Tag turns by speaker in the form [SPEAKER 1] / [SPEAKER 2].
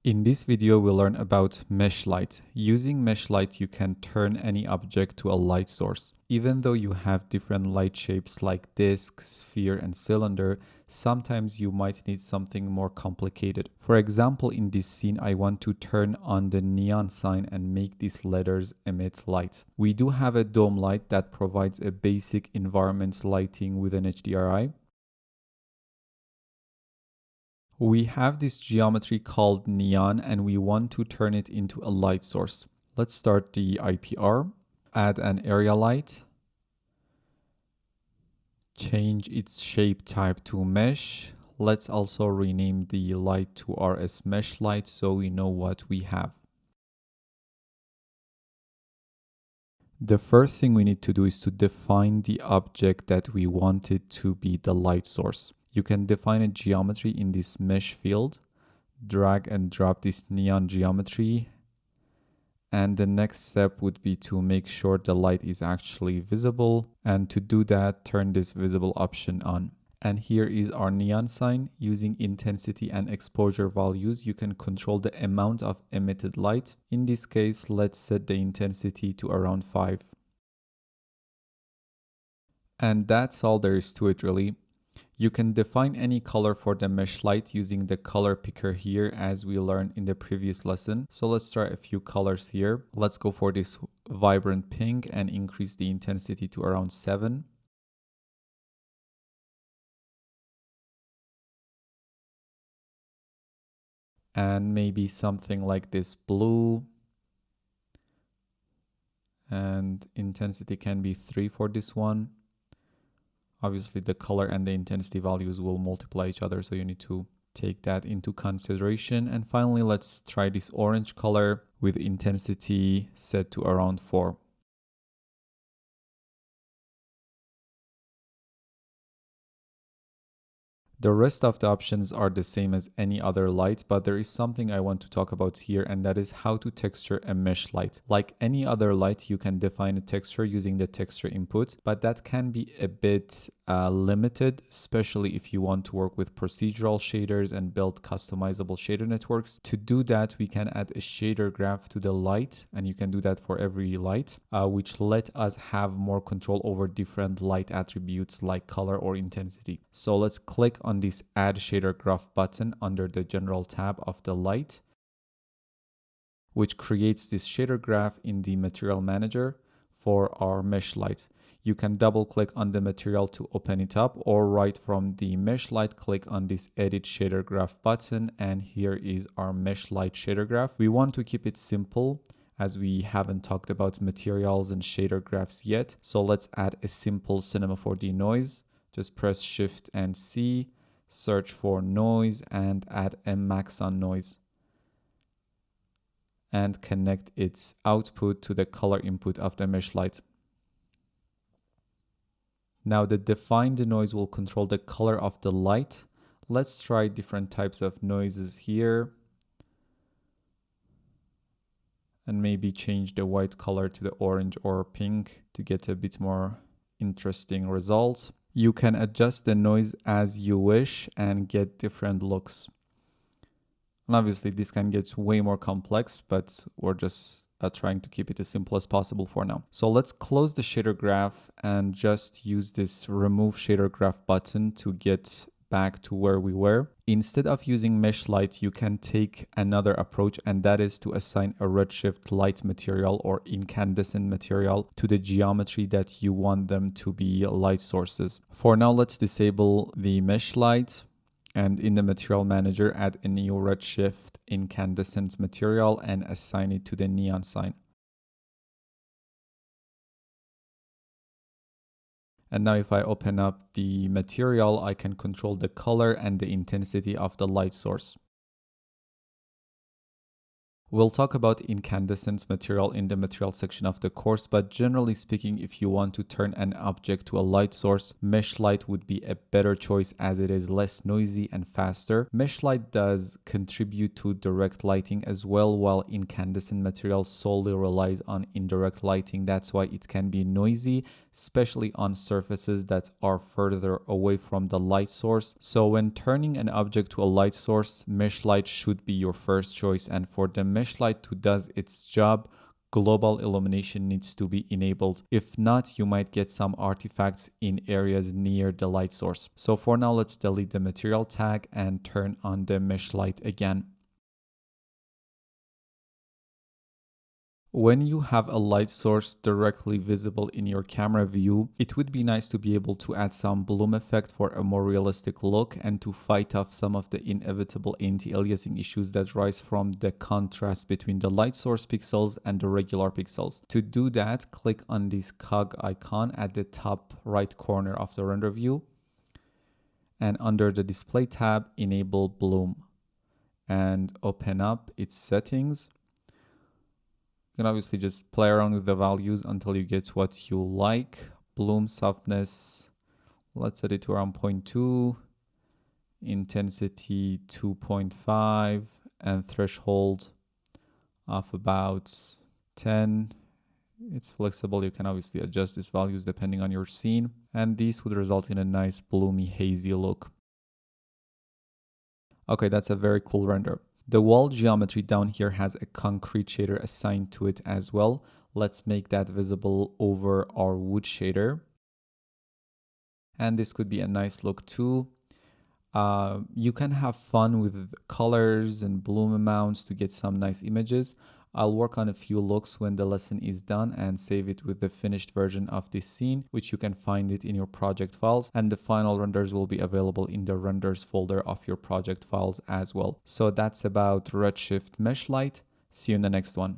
[SPEAKER 1] In this video, we'll learn about mesh light. Using mesh light, you can turn any object to a light source. Even though you have different light shapes like disc, sphere, and cylinder, sometimes you might need something more complicated. For example, in this scene, I want to turn on the neon sign and make these letters emit light. We do have a dome light that provides a basic environment lighting with an HDRI. We have this geometry called neon and we want to turn it into a light source. Let's start the IPR, add an area light, change its shape type to mesh. Let's also rename the light to RS mesh light so we know what we have. The first thing we need to do is to define the object that we want it to be the light source. You can define a geometry in this mesh field, drag and drop this neon geometry, and the next step would be to make sure the light is actually visible, and to do that, turn this visible option on. And here is our neon sign. Using intensity and exposure values, you can control the amount of emitted light. In this case, let's set the intensity to around 5. And that's all there is to it really. You can define any color for the mesh light using the color picker here as we learned in the previous lesson. So let's try a few colors here. Let's go for this vibrant pink and increase the intensity to around 7. And maybe something like this blue. And intensity can be 3 for this one. Obviously, the color and the intensity values will multiply each other, so you need to take that into consideration. And finally, let's try this orange color with intensity set to around 4. The rest of the options are the same as any other light, but there is something I want to talk about here, and that is how to texture a mesh light. Like any other light, you can define a texture using the texture input, but that can be a bit limited, especially if you want to work with procedural shaders and build customizable shader networks. To do that, we can add a shader graph to the light, and you can do that for every light, which let us have more control over different light attributes like color or intensity. So let's click on this Add Shader Graph button under the General tab of the light, which creates this shader graph in the Material Manager for our mesh light. You can double click on the material to open it up, or right from the mesh light, click on this Edit Shader Graph button, and here is our mesh light shader graph. We want to keep it simple as we haven't talked about materials and shader graphs yet. So let's add a simple Cinema 4D noise. Just press Shift and C, search for noise and add a max on noise. And connect its output to the color input of the mesh light. Now the defined noise will control the color of the light. Let's try different types of noises here. And maybe change the white color to the orange or pink to get a bit more interesting results. You can adjust the noise as you wish and get different looks. And obviously this can get way more complex, but we're just trying to keep it as simple as possible for now. So let's close the shader graph and just use this Remove Shader Graph button to get back to where we were. Instead of using mesh light, you can take another approach, and that is to assign a redshift light material or incandescent material to the geometry that you want them to be light sources. For now, let's disable the mesh light, and in the Material Manager, add a new redshift incandescent material and assign it to the neon sign. And now if I open up the material, I can control the color and the intensity of the light source. We'll talk about incandescent material in the material section of the course, but generally speaking, if you want to turn an object to a light source, mesh light would be a better choice as it is less noisy and faster. Mesh light does contribute to direct lighting as well, while incandescent material solely relies on indirect lighting. That's why it can be noisy, especially on surfaces that are further away from the light source. So when turning an object to a light source, mesh light should be your first choice. And for the mesh light to do its job, global illumination needs to be enabled. If not, you might get some artifacts in areas near the light source. So for now, let's delete the material tag and turn on the mesh light again. When you have a light source directly visible in your camera view, it would be nice to be able to add some bloom effect for a more realistic look and to fight off some of the inevitable anti-aliasing issues that rise from the contrast between the light source pixels and the regular pixels. To do that, click on this cog icon at the top right corner of the render view, and under the display tab, enable bloom and open up its settings. You can obviously just play around with the values until you get what you like. Bloom softness, let's set it to around 0.2, intensity 2.5, and threshold of about 10. It's flexible. You can obviously adjust these values depending on your scene, and these would result in a nice bloomy hazy look. Okay, that's a very cool render. The wall geometry down here has a concrete shader assigned to it as well. Let's make that visible over our wood shader. And this could be a nice look too. You can have fun with colors and bloom amounts to get some nice images. I'll work on a few looks when the lesson is done and save it with the finished version of this scene, which you can find it in your project files, and the final renders will be available in the renders folder of your project files as well. So that's about Redshift Mesh Light. See you in the next one.